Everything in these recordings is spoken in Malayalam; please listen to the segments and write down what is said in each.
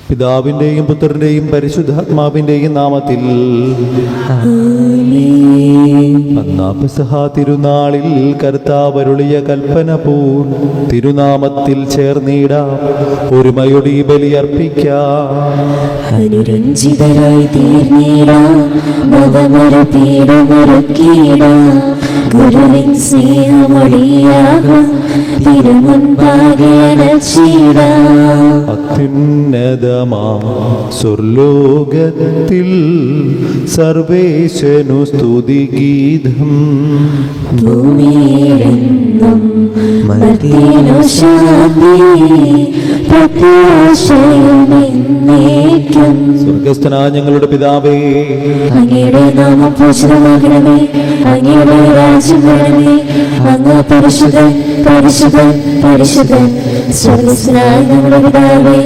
പിതാവിന്റെയും പുത്രന്റെയും പരിശുദ്ധാത്മാവിന്റെയും നാമത്തിൽ പെസഹ തിരുനാളിൽ കർത്താവ് അരുളിയ കൽപ്പന പൂൺ തിരുനാമത്തിൽ ചേർന്നിടാം, ഒരുമയോടെ ഈ ബലിയർപ്പിക്കാം. അനുരഞ്ജിതരായി തീർന്നിടാം, മതമൊരുക്കിയിടാം, ഗുരുവിൻ സ്നേഹമൊടിയാകും തിരുമുൻപാകെ അണച്ചിടാം. അത്യുന്നതമാ സ്വർലോകത്തിൽ സർവേശനു സ്തുതിഗീതം, ഭൂമിയിലെന്നും മർത്യനു ശാന്തി പ്രത്യാശയുമെന്നേക്കും. സ്വർഗസ്ഥനായ ഞങ്ങളുടെ പിതാവേ, അങ്ങയുടെ നാമം പൂജിതമാകണമേ, അങ്ങയുടെ രാജ്യം വരണമേ, അങ്ങ് പരിശുദ്ധൻ പരിശുദ്ധൻ പരിശുദ്ധൻ. സ്വർഗസ്ഥനായ ഞങ്ങളുടെ പിതാവേ,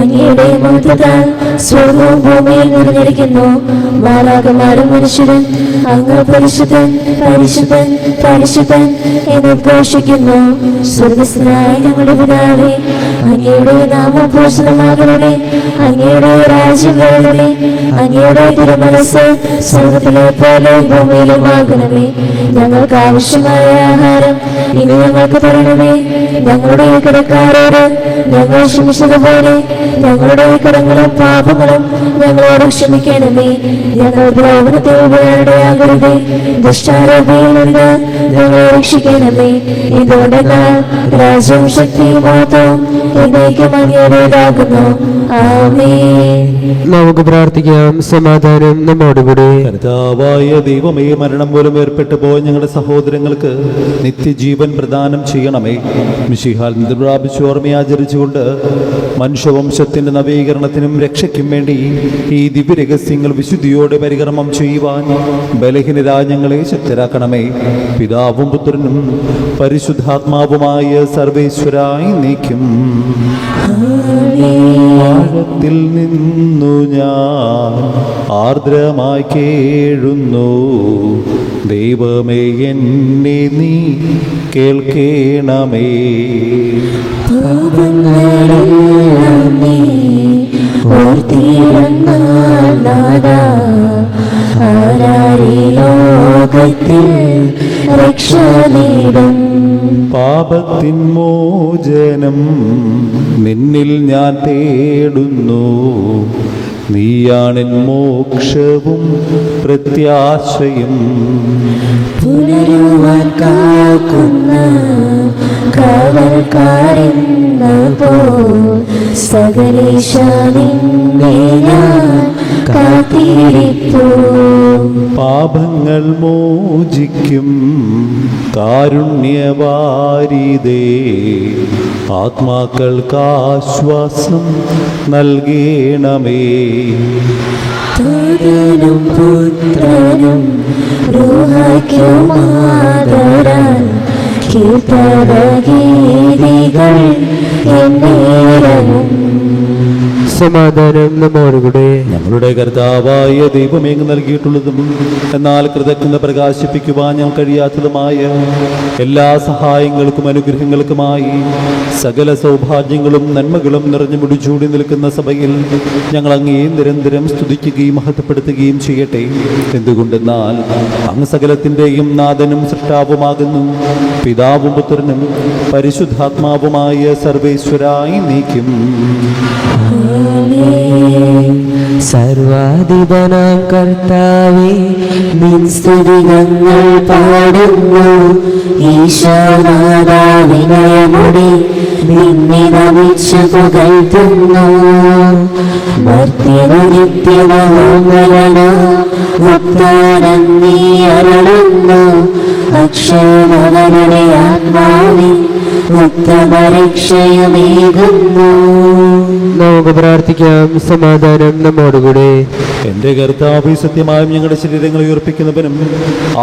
അങ്ങയുടെ മഹത്വത്താൽ സ്വർഗവും ഭൂമിയിൽ നിറഞ്ഞിരിക്കുന്നു. മാലാഖമാരും മനുഷ്യരും അങ്ങ് പരിശുദ്ധൻ പരിശുദ്ധൻ പരിശുദ്ധൻ എന്ന് ഘോഷിക്കുന്നു. സ്വർഗസ്ഥനായ ഞങ്ങളുടെ പിതാവേ, അങ്ങയുടെ നാമം പൂജിതമാകണമേ, അങ്ങയുടെ രാജ്യം വരണമേ, അങ്ങയുടെ തിരുമനസ്സ് സ്വർഗത്തിലെ പോലെ ഭൂമിയിലുമാകണമേ. ഞങ്ങൾക്ക് ആവശ്യമായ ആഹാരം ഇനി ഞങ്ങൾക്ക് തരണമേ. ഞങ്ങളുടെ കടക്കാരോട് ഞങ്ങൾ ക്ഷമിച്ചതുപോലെ ഞങ്ങളുടെ കടങ്ങളും പാപങ്ങളും ഞങ്ങളോട് ക്ഷമിക്കണമേ. ഞങ്ങൾ പ്രലോഭനത്തിൽ വീഴാനിടയാകരുതേ, ദുഷ്ടാരൂപിയിൽ നിന്ന് ഞങ്ങളെ രക്ഷിക്കണമേ. ഇതുകൊണ്ടെന്നാൽ രാജ്യവും ശക്തിയും മഹത്വവും എന്നേക്കും അങ്ങയുടേതാകുന്നു. ആമേൻ. നമുക്ക് പ്രാർത്ഥിക്കാം. സമാധാനം നമ്മോടുകൂടെ. കർത്താവായ ദൈവമേ, മരണം മൂലം ഏർപ്പെട്ടു പോയ ഞങ്ങളുടെ സഹോദരങ്ങൾക്ക് നിത്യജീവൻ പ്രദാനം ചെയ്യണമേ. മിശിഹാൽ നിദ്ര പ്രാപിച്ച് ഓർമ്മയാചരിച്ചുകൊണ്ട് മനുഷ്യവംശത്തിന്റെ നവീകരണത്തിനും രക്ഷയ്ക്കും വേണ്ടി ഈ ദിവ്യരഹസ്യങ്ങൾ വിശുദ്ധിയോടെ പരികർമ്മം ചെയ്യുവാൻ ബലഹീനരായ ഞങ്ങളെ ശക്തരാക്കണമേ. പിതാവും പുത്രനും പരിശുദ്ധാത്മാവുമായ സർവേശ്വരായി നീക്കും. ആഴത്തിൽ നിന്നു ഞാൻ ആർദ്രമായി കേഴുന്നു, ദൈവമേ എന്നെ നീ കേൾക്കേണമേ. പാപങ്ങളെല്ലാം നീ ഓർത്തിരുന്നാൽ നാഥാ, ആരാരീ ലോകത്തിൽ രക്ഷ നേടും. പാപത്തിൻ മോചനം നിന്നിൽ ഞാൻ തേടുന്നു, നീയാണെൻ മോക്ഷവും പ്രത്യാശയും. പുനരുവാൻ കാക്കുന്ന കാവൽക്കാരെന്ന പോൽ സകലേശ നിന്നെ ഞാൻ കാത്തിരിപ്പൂ. പാപങ്ങൾ മോചിക്കും കാരുണ്യവാരിതേ, ആത്മാക്കൾക്കാശ്വാസം നൽകണമേ. താതനും പുത്രനും റൂഹായ്ക്കുമാതരാൽ കീർത്തനഗീതികൾ എന്നേരവും. സമാധാനം നമ്മോടുകൂടെ. ഞങ്ങളുടെ കർത്താവായ ദൈവമേങ്ങ് നൽകിയിട്ടുള്ളതും എന്നാൽ കൃതജ്ഞത പ്രകാശിപ്പിക്കുവാൻ ഞങ്ങൾ കഴിയാത്തതുമായ എല്ലാ സഹായങ്ങൾക്കും അനുഗ്രഹങ്ങൾക്കുമായി സകല സൗഭാഗ്യങ്ങളും നന്മകളും നിറഞ്ഞു മുടിച്ചൂടി നിൽക്കുന്ന സഭയിൽ ഞങ്ങൾ അങ്ങേ നിരന്തരം സ്തുതിക്കുകയും മഹത്വപ്പെടുത്തുകയും ചെയ്യട്ടെ. എന്തുകൊണ്ടെന്നാൽ അങ്ങ് സകലത്തിൻ്റെയും നാഥനും സൃഷ്ടാവുമാകുന്നു. പിതാവും പുത്രനും പരിശുദ്ധാത്മാവുമായ സർവേശ്വരായി നീക്കും. സർവാധിപനാം കർത്താവേ, നിൻ സ്തുതി ഞങ്ങൾ പാടുന്നു. ഈശോനാഥാ, വിനയമോടെ നിന്നെ നമിച്ചു പുകഴ്ത്തുന്നു. മർത്യനു നിത്യനമോങ്ങലനാ ഉദ്ധാനം നീ അരുളുന്നു. അക്ഷയമവരുടെ ആത്മാവിൽ ഉത്തമരക്ഷയമേകുന്നു. നമുക്ക് പ്രാർത്ഥിക്കാം. സമാധാനം നമ്മോടുകൂടെ. എൻ്റെ കർത്താവേ, സത്യമായും ഞങ്ങളുടെ ശരീരങ്ങളെ ഉയർപ്പിക്കുന്നവനും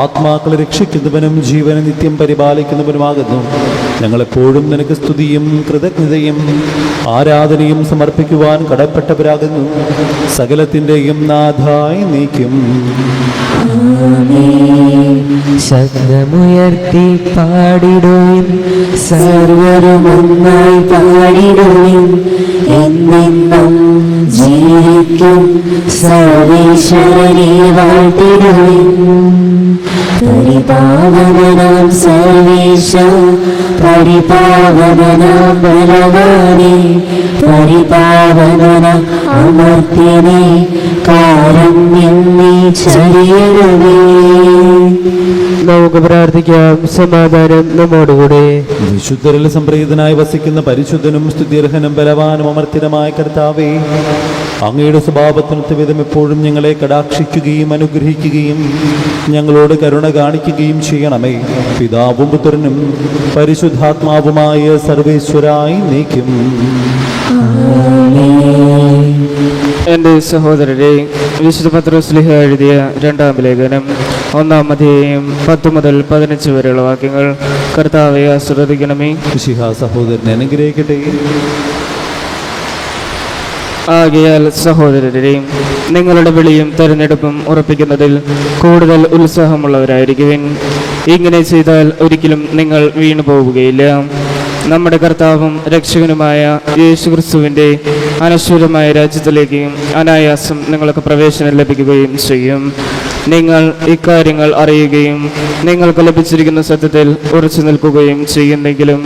ആത്മാക്കളെ രക്ഷിക്കുന്നവനും ജീവനെ നിത്യം പരിപാലിക്കുന്നവനുമാകുന്നു. ഞങ്ങളെപ്പോഴും നിനക്ക് സ്തുതിയും കൃതജ്ഞതയും ആരാധനയും സമർപ്പിക്കുവാൻ കടപ്പെട്ടവരാകുന്നു. സകലത്തിൻ്റെയും നാഥായി നീക്കും. ശബ്ദമുയർത്തി പാടിടുവിൻ, സർവരും ഒന്നായി പാടിടുവിൻ. എന്നെന്നും ജീവിക്കും സർവേശ്വരനെ വാഴ്ത്തിടുവിൻ. പരിപാവനാം സർവേശ, പരിപാവനാം ബലവാനേ, പരിപാവനാം അമർത്യനേ, കാരുണ്യം നീ ചൊരിയണമേ. നമുക്ക് പ്രാർത്ഥിക്കാം. സമാധാനം നമ്മോടുകൂടെ. വിശുദ്ധരിൽ സംപ്രീതനായി വസിക്കുന്ന പരിശുദ്ധനും സ്തുത്യർഹനും ബലവാനും അമർത്യനുമായ കർത്താവേ, അങ്ങയുടെ സ്വഭാവത്തിനൊത്ത വിധം എപ്പോഴും ഞങ്ങളെ കടാക്ഷിക്കുകയും അനുഗ്രഹിക്കുകയും ഞങ്ങളോട് കരുണ കാണിക്കുകയും ചെയ്യണമേ. പിതാവും പുത്രനും പരിശുദ്ധാത്മാവുമായ സർവേശ്വരായി നീക്കും. എൻ്റെ സഹോദരരെ, വിശുദ്ധ പത്രോസ്ലീഹ എഴുതിയ 2-ാം ലേഖനം 1-ാം അധ്യായം 10 മുതൽ 15 വരെയുള്ള വാക്യങ്ങൾ കർത്താവെ ആശ്രദിക്കണമേ. മിശിഹാ സഹോദരനെ അനുഗ്രഹിക്കട്ടെ. ആകയാൽ സഹോദരരെ, നിങ്ങളുടെ വിളിയും തെരഞ്ഞെടുപ്പും ഉറപ്പിക്കുന്നതിൽ കൂടുതൽ ഉത്സാഹമുള്ളവരായിരിക്കുവിൻ. ഇങ്ങനെ ചെയ്താൽ ഒരിക്കലും നിങ്ങൾ വീണു പോവുകയില്ല. നമ്മുടെ കർത്താവും രക്ഷകനുമായ യേശുക്രിസ്തുവിൻ്റെ അനശ്വരമായ രാജ്യത്തിലേക്ക് അനായാസം നിങ്ങൾക്ക് പ്രവേശനം ലഭിക്കുകയും ചെയ്യും. നിങ്ങൾ ഇക്കാര്യങ്ങൾ അറിയുകയും നിങ്ങൾക്ക് ലഭിച്ചിരിക്കുന്ന സത്യത്തിൽ ഉറച്ചു നിൽക്കുകയും ചെയ്യുന്നെങ്കിലും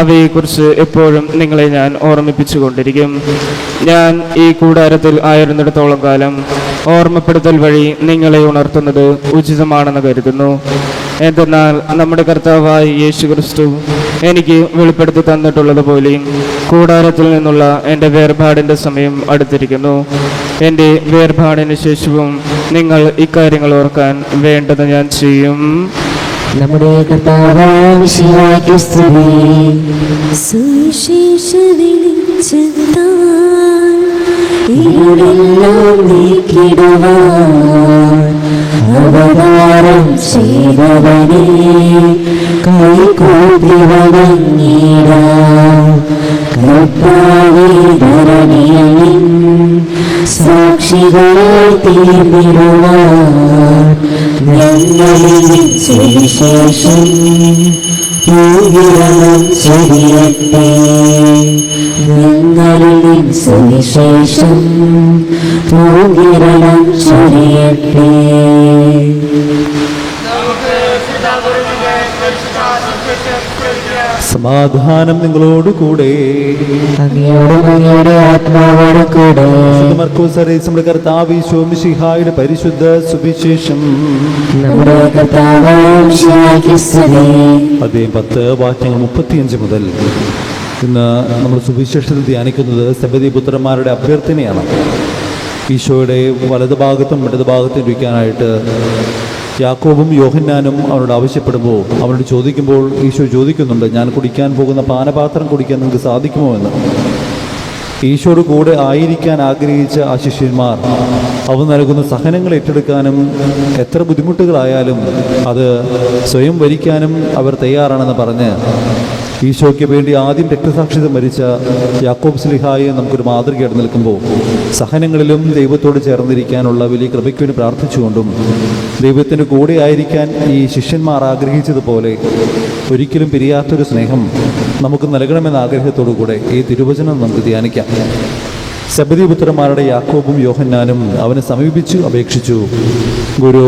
അവയെക്കുറിച്ച് എപ്പോഴും നിങ്ങളെ ഞാൻ ഓർമ്മിപ്പിച്ചുകൊണ്ടിരിക്കും. ഞാൻ ഈ കൂടാരത്തിൽ ആയിരുന്നിടത്തോളം കാലം ഓർമ്മപ്പെടുത്തൽ വഴി നിങ്ങളെ ഉണർത്തുന്നത് ഉചിതമാണെന്ന് കരുതുന്നു. എന്തെന്നാൽ നമ്മുടെ കർത്താവായ യേശുക്രിസ്തു എനിക്ക് വെളിപ്പെടുത്തി തന്നിട്ടുള്ളതുപോലെ കൂടാരത്തിൽ നിന്നുള്ള എൻ്റെ വേർപാടിൻ്റെ സമയം അടുത്തിരിക്കുന്നു. എൻ്റെ വേർപാടിന് ശേഷവും നിങ്ങൾ ഇക്കാര്യങ്ങൾ ഓർക്കാൻ വേണ്ടത് ഞാൻ ചെയ്യും. നമ്മുടെ കർത്താവായ മിശിഹായ്ക്ക് സ്തുതി. സുവിശേഷ വെളിച്ചത്താൽ ഇരുളെല്ലാം നീക്കിടുവാൻ അവതാരം ചെയ്തവനെ കൈകൂപ്പി വണങ്ങിടാം. കർത്താവേ, ധരണിയിൽ സാക്ഷികളായി തീർന്നിടുവാൻ ഞങ്ങളിൽ സുവിശേഷം പൂവിരണം ചൊരിയട്ടെ. ഞങ്ങളിൽ സുവിശേഷം പൂവിരണം ചൊരിയട്ടെ. സമാധാനം നിങ്ങളോടുകൂടെ. അങ്ങയോടും അങ്ങയുടെ ആത്മാവോടും കൂടെ. നമ്മുടെ കർത്താവ് ഈശോ മിശിഹായുടെ പരിശുദ്ധ സുവിശേഷം നമ്മുടെ കർത്താവായ മിശിഹായ്ക്ക് സ്തുതി. അദ്ദേഹം 10 വാക്യങ്ങൾ 35 മുതൽ. ഇന്ന് നമ്മൾ സുവിശേഷത്തിൽ ധ്യാനിക്കുന്നത് സെബദി പുത്രന്മാരുടെ അഭ്യർത്ഥനയാണ്. ഈശോയുടെ വലതുഭാഗത്തും ഇടതുഭാഗത്തും ഇരിക്കാനായിട്ട് യാക്കോബും യോഹന്നാനും അവനോട് ആവശ്യപ്പെടുമ്പോൾ, അവനോട് ചോദിക്കുമ്പോൾ ഈശോ ചോദിക്കുന്നുണ്ട്, ഞാൻ കുടിക്കാൻ പോകുന്ന പാനപാത്രം കുടിക്കാൻ നിങ്ങൾക്ക് സാധിക്കുമോ എന്ന്. ഈശോയോട് കൂടെ ആയിരിക്കാൻ ആഗ്രഹിച്ച ആ ശിഷ്യന്മാർ അവൻ നൽകുന്ന സഹനങ്ങൾ ഏറ്റെടുക്കാനും എത്ര ബുദ്ധിമുട്ടുകളായാലും അത് സ്വയം വരിക്കാനും അവർ തയ്യാറാണെന്ന് പറഞ്ഞ് ഈശോയ്ക്ക് വേണ്ടി ആദ്യം രക്തസാക്ഷിത്വം മരിച്ച യാക്കോബ് സ്ലിഹായെ നമുക്കൊരു മാതൃകയായിട്ട് നിൽക്കുമ്പോൾ സഹനങ്ങളിലും ദൈവത്തോട് ചേർന്നിരിക്കാനുള്ള വലിയ കൃപയ്ക്ക് വേണ്ടി പ്രാർത്ഥിച്ചുകൊണ്ടും ദൈവത്തിൻ്റെ കൂടെ ആയിരിക്കാൻ ഈ ശിഷ്യന്മാർ ആഗ്രഹിച്ചതുപോലെ ഒരിക്കലും പിരിയാത്തൊരു സ്നേഹം നമുക്ക് നൽകണമെന്ന ആഗ്രഹത്തോടു കൂടെ ഈ തിരുവചനം നമുക്ക് ധ്യാനിക്കാം. സെബദി പുത്രന്മാരുടെ യാക്കോബും യോഹന്നാനും അവനെ സമീപിച്ചു അപേക്ഷിച്ചു, ഗുരു,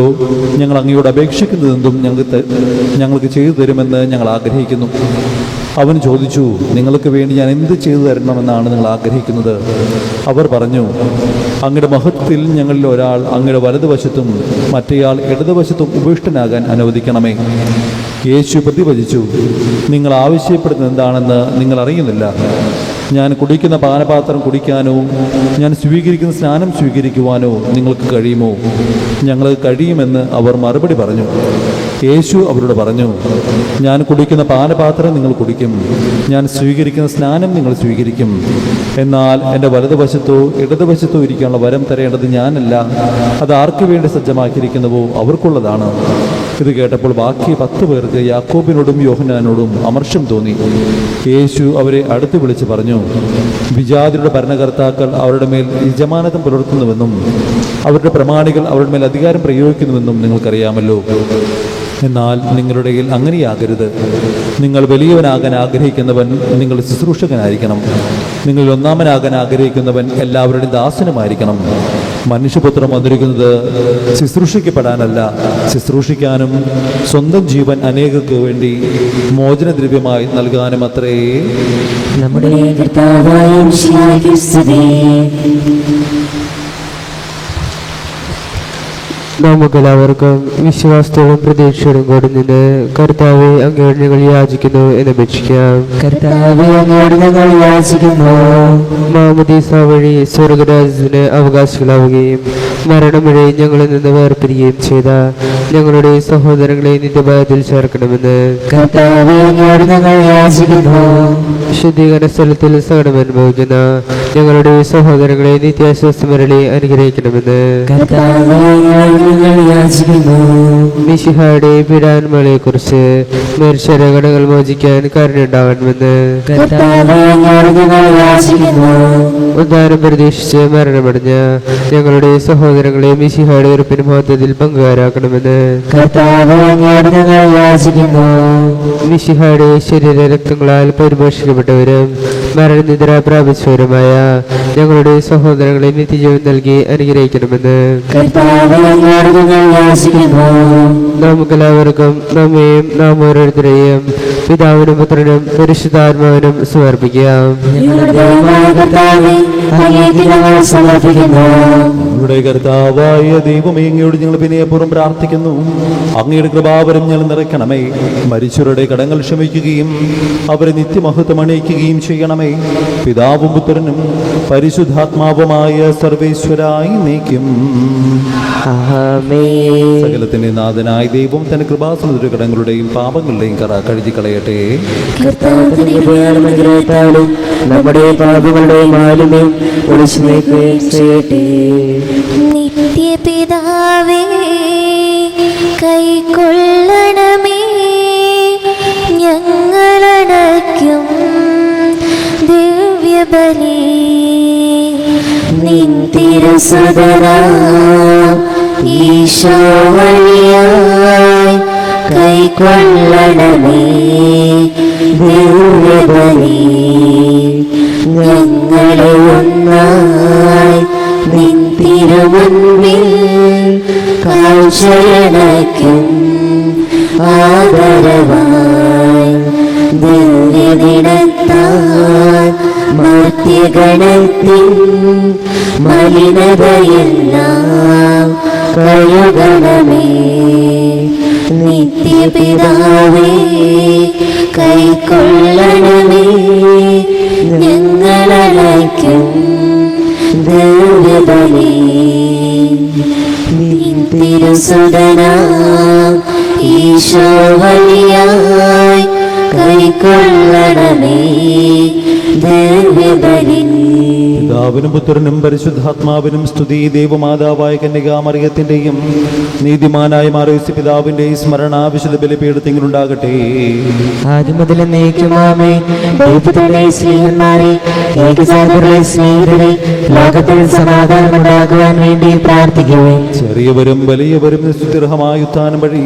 ഞങ്ങൾ അങ്ങയോട് അപേക്ഷിക്കുന്നതെന്തും ഞങ്ങൾക്ക് ചെയ്തു തരുമെന്ന് ഞങ്ങൾ ആഗ്രഹിക്കുന്നു. അവൻ ചോദിച്ചു, നിങ്ങൾക്ക് വേണ്ടി ഞാൻ എന്ത് ചെയ്തു തരണമെന്നാണ് നിങ്ങൾ ആഗ്രഹിക്കുന്നത്? അവർ പറഞ്ഞു, അങ്ങയുടെ മഹത്വത്തിൽ ഞങ്ങളിൽ ഒരാൾ അങ്ങയുടെ വലതുവശത്തും മറ്റേയാൾ ഇടതുവശത്തും ഉപവിഷ്ടനാകാൻ അനുവദിക്കണമേ. യേശു പ്രതിവചിച്ചു, നിങ്ങൾ ആവശ്യപ്പെടുന്നത് എന്താണെന്ന് നിങ്ങൾ അറിയുന്നില്ല. ഞാൻ കുടിക്കുന്ന പാനപാത്രം കുടിക്കാനോ ഞാൻ സ്വീകരിക്കുന്ന സ്നാനം സ്വീകരിക്കുവാനോ നിങ്ങൾക്ക് കഴിയുമോ? ഞങ്ങൾക്ക് കഴിയുമെന്ന് അവർ മറുപടി പറഞ്ഞു. യേശു അവരോട് പറഞ്ഞു, ഞാൻ കുടിക്കുന്ന പാനപാത്രം നിങ്ങൾ കുടിക്കും, ഞാൻ സ്വീകരിക്കുന്ന സ്നാനം നിങ്ങൾ സ്വീകരിക്കും. എന്നാൽ എൻ്റെ വലതുവശത്തോ ഇടതുവശത്തോ ഇരിക്കാനുള്ള വരം തരേണ്ടത് ഞാനല്ല, അത് ആർക്കു വേണ്ടി സജ്ജമാക്കിയിരിക്കുന്നുവോ അവർക്കുള്ളതാണ്. ഇത് കേട്ടപ്പോൾ ബാക്കി 10 പേർക്ക് യാക്കോബിനോടും യോഹന്നാനോടും അമർഷം തോന്നി. യേശു അവരെ അടുത്ത് വിളിച്ച് പറഞ്ഞു, വിജാതിയുടെ ഭരണകർത്താക്കൾ അവരുടെ മേൽ യജമാനത്വം പുലർത്തുന്നുവെന്നും അവരുടെ പ്രമാണികൾ അവരുടെ മേൽ അധികാരം പ്രയോഗിക്കുന്നുവെന്നും നിങ്ങൾക്കറിയാമല്ലോ. എന്നാൽ നിങ്ങളുടെ ഇടയിൽ അങ്ങനെയാകരുത്. നിങ്ങൾ വലിയവനാകാൻ ആഗ്രഹിക്കുന്നവൻ നിങ്ങൾ ശുശ്രൂഷകനായിരിക്കണം. നിങ്ങൾ ഒന്നാമനാകാൻ ആഗ്രഹിക്കുന്നവൻ എല്ലാവരുടെയും ദാസനുമായിരിക്കണം. മനുഷ്യപുത്രം വന്നിരിക്കുന്നത് ശുശ്രൂഷിക്കപ്പെടാനല്ല, ശുശ്രൂഷിക്കാനും സ്വന്തം ജീവൻ അനേകർക്ക് വേണ്ടി മോചനദ്രവ്യമായി നൽകാനും അത്രേ. നമ്മുടെ കർത്താവായ മിശിഹായ്ക്ക് സ്തുതി. നമുക്കെല്ലാവർക്കും വിശ്വാസത്തോടും പ്രതീക്ഷയോടും കൂടി നിന്ന് കർത്താവെ അങ്ങയോട് ഞങ്ങൾ യാചിക്കുന്നു എന്ന് അപേക്ഷിക്കാം. കർത്താവേ, അങ്ങയോട് ഞങ്ങൾ യാചിക്കുന്നു. മാമോദീസ വഴി സ്വർഗരാജ്യത്തിന് അവകാശികളാവുകയും മരണം വഴി ഞങ്ങളിൽ നിന്ന് വേർപിരിയുകയും ചെയ്ത ഞങ്ങളുടെ സഹോദരങ്ങളെ നിത്യഭയത്തിൽ ചേർക്കണമെന്ന് കർത്താവേ, അങ്ങയോട് ഞങ്ങൾ യാചിക്കുന്നു. ശുദ്ധീകരണ സ്ഥലത്തിൽ സകടം അനുഭവിക്കുന്ന ഞങ്ങളുടെ സഹോദരങ്ങളെ നിത്യാശ്വാസമരളി അനുഗ്രഹിക്കണമെന്ന് കർത്താവേ, അങ്ങയോട് ഞങ്ങൾ യാചിക്കുന്നു. മിശിഹായുടെ പീഡാന്മകളെ കുറിച്ച് മരിച്ചവരുടെ കടങ്ങൾ മോചിക്കാൻ കരുണയുണ്ടാകണമെന്ന് കർത്താവേ, അങ്ങയോട് ഞങ്ങൾ യാചിക്കുന്നു. ഉദ്ധാരം പ്രതീക്ഷിച്ച് മരണമടഞ്ഞ ഞങ്ങളുടെ സഹോദരങ്ങളെ മിശിഹായുടെ ഉറപ്പിന് മഹത്വത്തിൽ പങ്കുകാരാക്കണമെന്ന് കർത്താവേ, അങ്ങയോട് ഞങ്ങൾ യാചിക്കുന്നു. മിശിഹായുടെ ശരീര രക്തങ്ങളാൽ പരിപോഷിക്കപ്പെട്ടവരും മരണനിദ്ര പ്രാപിച്ചവരുമായ ഞങ്ങളുടെ സഹോദരങ്ങളെ നിത്യജീവൻ നൽകി അനുഗ്രഹിക്കണമെന്ന് കർത്താവേ, അങ്ങയോട് ഞങ്ങൾ യാചിക്കുന്നു. നമുക്കെല്ലാവർക്കും നമ്മയും നാം ഓരോരുത്തരെയും പിതാവിനും പുത്രനും പരിശുദ്ധാത്മാവിനും സമർപ്പിക്കാം. ഞങ്ങളുടെ ദൈവമായ കർത്താവേ, അങ്ങേക്ക് ഞങ്ങൾ സമർപ്പിക്കുന്നു. നമ്മുടെ കർത്താവായ ദൈവമേ, അങ്ങയോട് ഞങ്ങൾ വിനയപൂർവ്വം പ്രാർത്ഥിക്കുന്നു. അങ്ങയുടെ കൃപാവരം ഞങ്ങൾ നിറയ്ക്കണമേ. മരിച്ചവരുടെ കടങ്ങൾ ക്ഷമിക്കുകയും അവരെ നിത്യമഹത്വം അണിയിക്കുകയും ചെയ്യണമേ. പിതാവും പുത്രനും പരിശുദ്ധാത്മാവുമായ സർവേശ്വരായി നീക്കും. ആമേൻ. സകലത്തിന്റെ നാഥനായ ദൈവം തന്റെ കൃപാസനത്തിന്റെ കടങ്ങളുടെയും പാപങ്ങളുടെയും കറ കഴുകി കളയട്ടെ. കർത്താവിന്റെ കൃപയാലും അനുഗ്രഹത്താലും നമ്മുടെ പാപങ്ങളുടെ മാലിന്യം ഒളിച്ചു നീക്കുകയും ചെയ്യട്ടെ. നിത്യപിതാവേ, കൈക്കൊള്ളണമേ ഞങ്ങളടയ്ക്കും ദിവ്യബലി. നിൻ തിരുസുതനാം ഈശോ വഴിയായി കൈക്കൊള്ളണമേ ദിവ്യബലി. ഞങ്ങളെ ഒന്നായി നിൻ തിരുമുൻപിൽ കാഴ്ചയണയ്ക്കും ആദരവായി ദിവ്യദിനത്താൽ മർത്യഗണത്തിൻ മലിനതയെല്ലാം കഴുകണമേ. നിത്യപിതാവേ, കൈക്കൊള്ളണമേ ഞങ്ങളടയ്ക്കും ദിവ്യബലി. നിൻ തിരുസുതനാം ഈശോ വഴിയായി കൈക്കൊള്ളണമേ ദിവ്യബലി. പിതാവിനും പുത്രനും പരിശുദ്ധാത്മാവിനും സ്തുതി. ദൈവമാതാവായ കന്യകാമറിയത്തിന്റെയും നീതിമാനായ മാറിയ പിതാവിന്റെയും സ്മരണ വിശുദ്ധ ബലിപീഠത്തിലുണ്ടാകട്ടെ. ആദ്യം മുതൽ എന്നേക്കുമാമേ. ദൈവത്തിന്റെ സ്നേഹന്മാരെ, ഏകജാതരുടെ സ്നേഹിതരെ, ലോകത്തിൽ സമാധാനം ഉണ്ടാകുവാൻ വേണ്ടി പ്രാർത്ഥിക്കുവേൻ. ചെറിയവരും വലിയവരും നിസ്തുതിർഹമായ ഉത്ഥാനം വഴി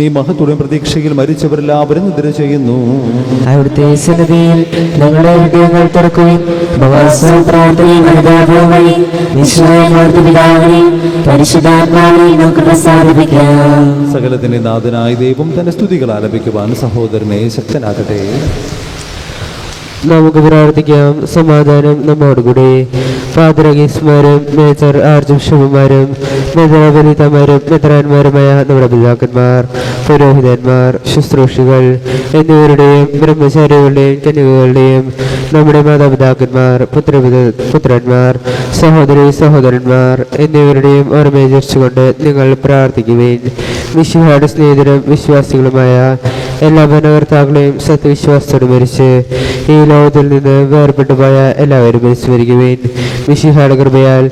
നീ മഹത്തുടൻ പ്രതീക്ഷയിൽ മരിച്ചവരെല്ലാവരും നിദ്ര ചെയ്യുന്നു. അവിടുത്തെ സന്നിധിയിൽ ഞങ്ങളുടെ ഹൃദയങ്ങൾ തുറക്കുകയും ഉപവാസവും പ്രാർത്ഥനയും അനുതാപവും വഴി നിശ്ചയമാർത്ത പിതാവിനെയും പരിശുദ്ധാത്മാവിനെയും നമുക്ക് പ്രസാദിപ്പിക്കാം. സകലത്തിന്റെ നാഥനായ ദൈവം തന്റെ സ്തുതികൾ ആലപിക്കുവാൻ സഹോദരനെ ശക്തനാകട്ടെ. നമുക്ക് പ്രാർത്ഥിക്കാം. സമാധാനം നമ്മോടുകൂടി. ഫാദറഗീസ്മാരും മേജർ ആർച്ച് ബിഷപ്പുമാരും മെത്രാപൊലീത്തമാരും മെത്രാന്മാരുമായ നമ്മുടെ പിതാക്കന്മാർ, പുരോഹിതന്മാർ, ശുശ്രൂഷികൾ എന്നിവരുടെയും ബ്രഹ്മചാരികളുടെയും കന്യകകളുടെയും നമ്മുടെ മാതാപിതാക്കന്മാർ, പുത്രന്മാർ, സഹോദരി സഹോദരന്മാർ എന്നിവരുടെയും ഓർമ്മയിച്ചുകൊണ്ട് നിങ്ങൾ പ്രാർത്ഥിക്കുവേൻ. മിശിഹായുടെ സ്നേഹിതരും വിശ്വാസികളുമായ എല്ലാ ഭരണകർത്താക്കളെയും സത്യവിശ്വാസത്തോട് മരിച്ച് ഈ ലോകത്തിൽ നിന്ന് വേർപെട്ടു പോയ എല്ലാവരും സ്മരിക്കുവേൻ. മിശിഹായുടെ കൃപയാൽ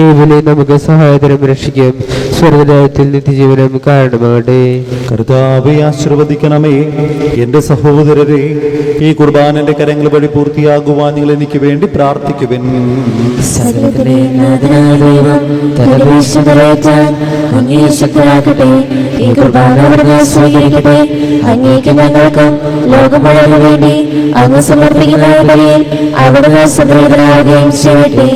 ഈ ബലി നമുക്ക് സഹായത്തിനും രക്ഷിക്കും സ്വർഗ്ഗരാജ്യത്തിൽ നിത്യജീവനം കാരണമാകട്ടെ. കർത്താവെ ആശീർവദിക്കണമേ. എന്റെ സഹോദരരെ, ഈ കുർബാനന്റെ കരങ്ങൾ വഴി പൂർത്തിയാകുവാൻ നിങ്ങൾ എനിക്ക് വേണ്ടി പ്രാർത്ഥിക്കുവിൻ. സകലത്തിലെ നാഥനായ ദൈവം തന്റെ വിശുദ്ധരേറ്റാൻ അങ്ങേ ശക്തരാക്കട്ടെ. ഈ കുർബാന അവിടുന്ന് സ്വീകരിക്കട്ടെ. അങ്ങേക്ക് ഞങ്ങൾക്കും ലോകം മുഴുവന് വേണ്ടി അങ്ങ് സമർപ്പിക്കുന്ന ബലിയിൽ അവിടുന്ന് സംപ്രീതനാവുകയും ചെയ്യട്ടെ.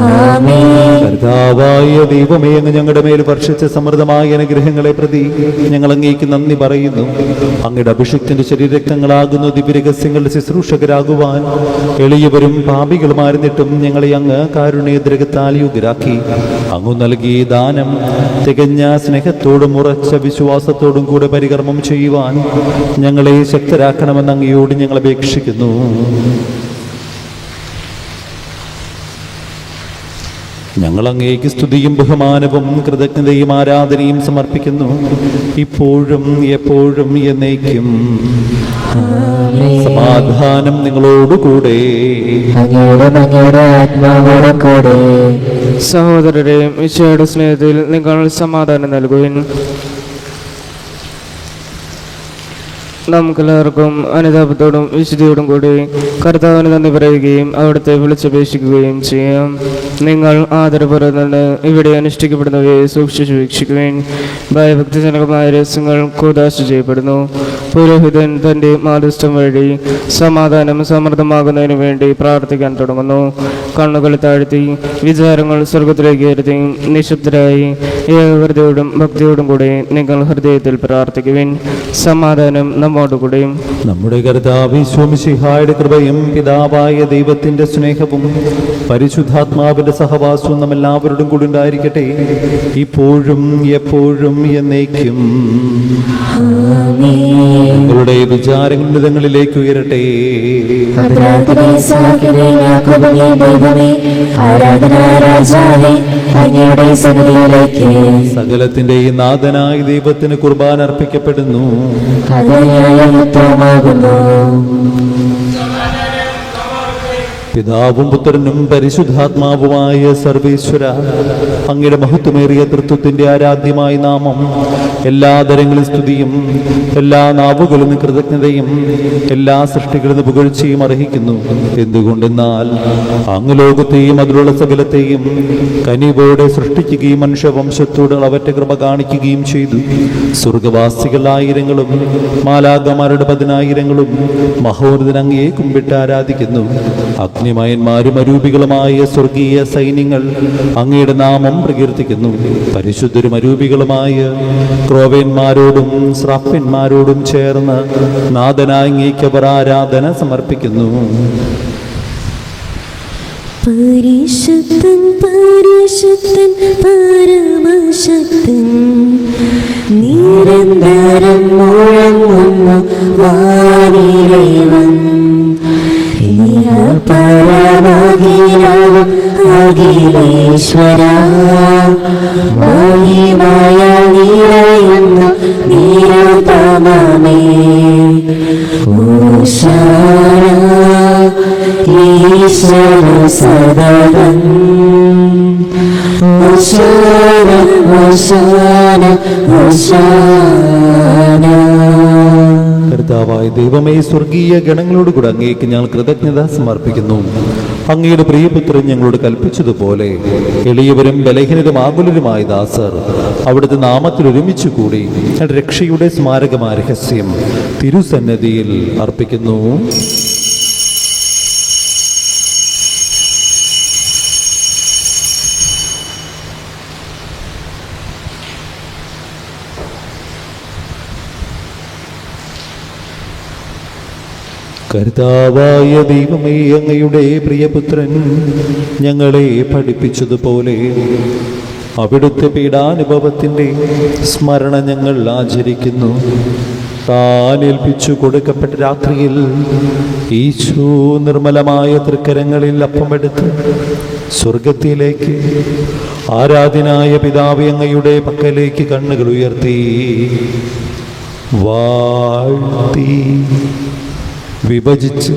ആമേൻ. കർത്താവായ ദൈവമേ, അങ്ങ് ഞങ്ങളുടെ മേൽ വർഷിച്ച സമൃദ്ധമായ അനുഗ്രഹങ്ങളെ പ്രതി ഞങ്ങൾ അങ്ങേക്ക് നന്ദി പറയുന്നു. അങ്ങയുടെ അഭിഷിക്തന്റെ ശരീരരക്തങ്ങളാകുന്ന ദിവ്യരഹസ്യങ്ങളുടെ ശുശ്രൂഷകരാകുവാൻ എളിയവരും പാപികളുമായിരുന്നിട്ടും ഞങ്ങളെ അങ്ങ് കാരുണ്യദ്രകത്താൽ യോഗ്യരാക്കി. അങ്ങ് നൽകിയ ദാനം തികഞ്ഞ സ്നേഹത്തോടും ഉറച്ച വിശ്വാസത്തോടും കൂടെ പരികർമ്മം ചെയ്യുവാൻ ഞങ്ങളെ ശക്തരാക്കണമെന്ന് അങ്ങയോട് ഞങ്ങൾ അപേക്ഷിക്കുന്നു. ഞങ്ങൾ അങ്ങേക്ക് സ്തുതിയും ബഹുമാനവും കൃതജ്ഞതയും ആരാധനയും സമർപ്പിക്കുന്നു, ഇപ്പോഴും എപ്പോഴും എന്നേക്കും. സമാധാനം നിങ്ങളോടുകൂടെ. അങ്ങയുടെ ആത്മാവോടും കൂടെ. സഹോദരരെയും ഈശോയുടെ സ്നേഹത്തിൽ നിങ്ങൾ സമാധാനം നൽകുവിൻ. നമുക്കെല്ലാവർക്കും അനുതാപത്തോടും വിശുദ്ധിയോടും കൂടി കർത്താവിന് നന്ദി പറയുകയും അവിടുത്തെ വിളിച്ചപേക്ഷിക്കുകയും ചെയ്യാം. നിങ്ങൾ ആദരപൂർവ്വം നിന്ന് ഇവിടെ അനുഷ്ഠിക്കപ്പെടുന്നവയെ സൂക്ഷിച്ചു വീക്ഷിക്കുകയും ഭയഭക്തിജനകമായ രഹസ്യങ്ങൾ കൂദാശ ചെയ്യപ്പെടുന്നു. പുരോഹിതൻ തൻ്റെ മാധ്യസ്ഥം വഴി സമാധാനം സമൃദ്ധമാകുന്നതിന് വേണ്ടി പ്രാർത്ഥിക്കാൻ തുടങ്ങുന്നു. കണ്ണുകൾ താഴ്ത്തി വിചാരങ്ങൾ സ്വർഗത്തിലേക്ക് ഉയർത്തി നിശബ്ദരായി ഏകാഗ്രതയോടും ഭക്തിയോടും കൂടി നിങ്ങൾ ഹൃദയത്തിൽ പ്രാർത്ഥിക്കുവിൻ. സമാധാനം നമ്മോടുകൂടെയും. നമ്മുടെ കർത്താവ് ഈശോ മിശിഹായുടെ കൃപയും പിതാവായ ദൈവത്തിന്റെ സ്നേഹവും പരിശുദ്ധാത്മാവിന്റെ സഹവാസവും നമ്മെല്ലാവരോടും കൂടി ഉണ്ടായിരിക്കട്ടെ, ഇപ്പോഴും എപ്പോഴും എന്നേക്കും. നിങ്ങളുടെ വിചാരങ്ങൾ ഉന്നതങ്ങളിലേക്ക് ഉയരട്ടെ. സകലത്തിന്റെയും നാഥനായ ദൈവത്തിന് കുർബാന അർപ്പിക്കപ്പെടുന്നു. പിതാവും പുത്രനും പരിശുദ്ധാത്മാവുമായ സർവേശ്വര, അങ്ങയുടെ മഹത്വമേറിയ തൃത്വത്തിന്റെ ആരാധ്യമായ നാമം എല്ലാ തരങ്ങളിൽ സ്തുതിയും എല്ലാ നാവുകളും കൃതജ്ഞതയും എല്ലാ സൃഷ്ടികളും പുകഴ്ചയും അർഹിക്കുന്നു. എന്തുകൊണ്ടെന്നാൽ അങ്ങ് ലോകത്തെയും അതിലുള്ള സകലത്തെയും കനിവോടെ സൃഷ്ടിക്കുകയും മനുഷ്യവംശത്തോട് അവറ്റ കൃപ കാണിക്കുകയും ചെയ്തു. സ്വർഗവാസികൾ ആയിരങ്ങളും മാലാഖമാരുടെ 10,000ങ്ങളും മഹോന്നതൻ അങ്ങയെ കുമ്പിട്ട് ആരാധിക്കുന്നു. അഗ്നിമയന്മാരും അരൂപികളുമായ സ്വർഗീയ സൈന്യങ്ങൾ അങ്ങയുടെ നാമം പ്രകീർത്തിക്കുന്നു. പരിശുദ്ധരും അരൂപികളുമായ ക്രോവേന്മാരോടും ശ്രാപ്യന്മാരോടും ചേർന്ന് നാഥനായ അങ്ങേക്ക് അവർ ആരാധന സമർപ്പിക്കുന്നു. പരിശുദ്ധൻ പരിശുദ്ധൻ പരമശക്തൻ, നിരന്തരം മുഴങ്ങുന്നു വാനിലേവൻ. പരമഗീതവും അഖിലേശ്വര, മഹിമയ നിറയുന്നു നിരുപമമേ. ഓശാന ഈശ്വര സദനം, ഓശാന ഓശാന ഓശാന. കർത്താവായ ദൈവമേ, സ്വർഗീയ ഗണങ്ങളോട് കൂടെ അങ്ങേക്ക് ഞങ്ങൾ കൃതജ്ഞത സമർപ്പിക്കുന്നു. അങ്ങയുടെ പ്രിയപുത്രൻ ഞങ്ങളോട് കൽപ്പിച്ചതുപോലെ എളിയവരും ബലഹീനരും ആകുലരുമായ ദാസർ അവിടുത്തെ നാമത്തിൽ ഒരുമിച്ച് കൂടി രക്ഷയുടെ സ്മാരകമായ രഹസ്യം തിരുസന്നിധിയിൽ അർപ്പിക്കുന്നു. കർത്താവായ ദൈവമേ, അങ്ങയുടെ പ്രിയപുത്രൻ ഞങ്ങളെ പഠിപ്പിച്ചതുപോലെ അവിടുത്തെ പീഡാനുഭവത്തിൻ്റെ സ്മരണ ഞങ്ങൾ ആചരിക്കുന്നു. താൻ ഏൽപ്പിച്ചു കൊടുക്കപ്പെട്ട രാത്രിയിൽ ഈശോ നിർമ്മലമായ തൃക്കരങ്ങളിൽ അപ്പമെടുത്ത് സ്വർഗത്തിലേക്ക് ആരാധനായ പിതാവേ അങ്ങയുടെ പക്കലേക്ക് കണ്ണുകൾ ഉയർത്തി വാഴ്ത്തി വിഭജിച്ച്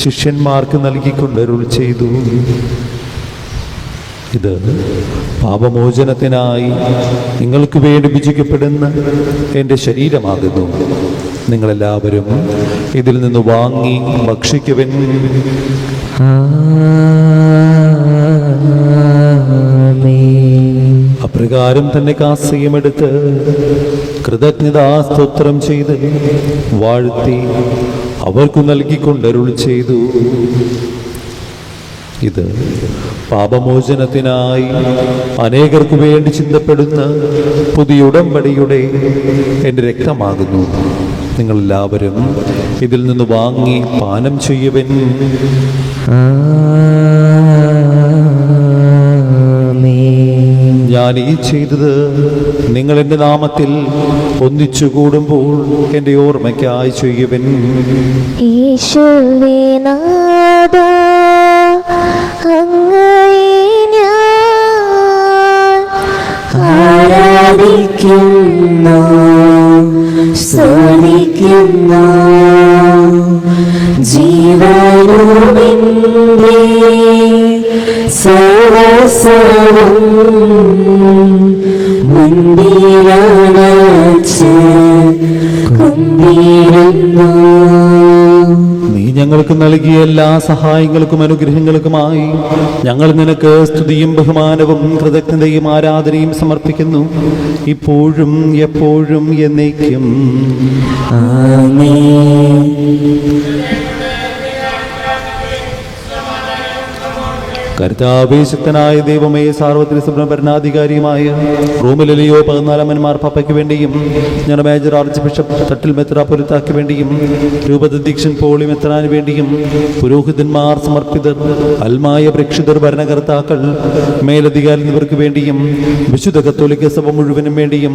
ശിഷ്യന്മാർക്ക് നൽകിക്കൊണ്ടരുൾ ചെയ്തു. ഇത് പാപമോചനത്തിനായി നിങ്ങൾക്ക് വേണ്ടി വിഭജിക്കപ്പെടുന്ന എൻ്റെ ശരീരമാകുന്നു. നിങ്ങളെല്ലാവരും ഇതിൽ നിന്ന് വാങ്ങി ഭക്ഷിക്കുവിൻ. ഇപ്രകാരം തന്നെ കാസയുമെടുത്ത് കൃതജ്ഞതാസ്തോത്രം ചെയ്ത് വാഴ്ത്തി അവർക്കു നൽകിക്കൊണ്ടരുൾ ചെയ്തു, ഇത് പാപമോചനത്തിനായി അനേകർക്കു വേണ്ടി ചിന്തപ്പെടുന്ന പുതിയ ഉടമ്പടിയുടെ എൻ്റെ രക്തമാകുന്നു. നിങ്ങളെല്ലാവരും ഇതിൽ നിന്ന് വാങ്ങി പാനം ചെയ്യുവൻ. ഞാൻ ഈ ചെയ്തത് നിങ്ങൾ എൻ്റെ നാമത്തിൽ ഒന്നിച്ചു കൂടുമ്പോൾ എൻ്റെ ഓർമ്മയ്ക്കായി ചെയ്യുവൻ. യേശുവേ നാഥാ, അങ്ങയെ ഞാൻ ആരാധിക്കുന്നു, സ്തുതിക്കുന്നു. ജീവനുമെന്റെ സർവസ്വവും മുൻപിലണച്ച് കുമ്പിടുന്നു. നീ ഞങ്ങൾക്ക് നൽകിയ എല്ലാ സഹായങ്ങൾക്കും അനുഗ്രഹങ്ങൾക്കുമായി ഞങ്ങൾ നിനക്ക് സ്തുതിയും ബഹുമാനവും കൃതജ്ഞതയും ആരാധനയും സമർപ്പിക്കുന്നു, ഇപ്പോഴും എപ്പോഴും എന്നേക്കും. ആമേൻ. കർത്താവേ, ശക്തനായ ദൈവമേ, സാർവത്രിക ഭരണാധികാരിയുമായ റോമിലെലിയോ 14 മാർപ്പാപ്പയ്ക്ക് വേണ്ടിയും ഞങ്ങളുടെ മേജർ ആർച്ച് ബിഷപ്പ് തട്ടിൽ മെത്രാപ്പൊലിത്താക്ക് വേണ്ടിയും രൂപതധ്യക്ഷൻ പോളി മെത്രാന് വേണ്ടിയും പുരോഹിതന്മാർ, സമർപ്പിതർ, അൽമായ പ്രേക്ഷിതർ, ഭരണകർത്താക്കൾ, മേലധികാരി എന്നിവർക്ക് വേണ്ടിയും വിശുദ്ധ കത്തോലിക്ക സഭ മുഴുവനും വേണ്ടിയും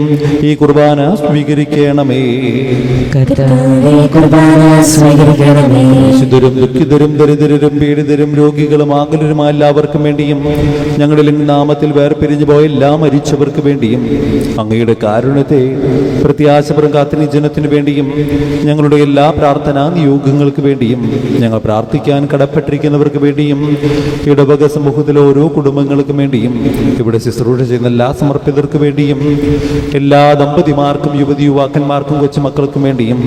ഈ കുർബാന സ്വീകരിക്കണമേ. കർത്താവേ, കുർബാന സ്വീകരിക്കണമേ. വിശുദ്ധരും ദുഃഖിതരും ദരിദ്രരും പീഡിതരും രോഗികളും ആകുലരുമായ എല്ലാവർക്കും വേണ്ടിയും ഞങ്ങളിൽ നാമത്തിൽ വേർപിരിഞ്ഞു പോയ എല്ലാ മരിച്ചവർക്ക് വേണ്ടിയും അങ്ങയുടെ കാരുണ്യത്തെ പ്രത്യാശപരം കാത്തിരി ജനത്തിനു വേണ്ടിയും ഞങ്ങളുടെ എല്ലാ പ്രാർത്ഥനാ നിയോഗങ്ങൾക്ക് വേണ്ടിയും ഞങ്ങൾ പ്രാർത്ഥിക്കാൻ കടപ്പെട്ടിരിക്കുന്നവർക്ക് വേണ്ടിയും ഇടവക സമൂഹത്തിലെ ഓരോ കുടുംബങ്ങൾക്കും വേണ്ടിയും ഇവിടെ ശുശ്രൂഷ ചെയ്യുന്ന എല്ലാ സമർപ്പിതർക്ക് വേണ്ടിയും എല്ലാ ദമ്പതിമാർക്കും യുവതി യുവാക്കന്മാർക്കും കൊച്ചുമക്കൾക്കും വേണ്ടിയും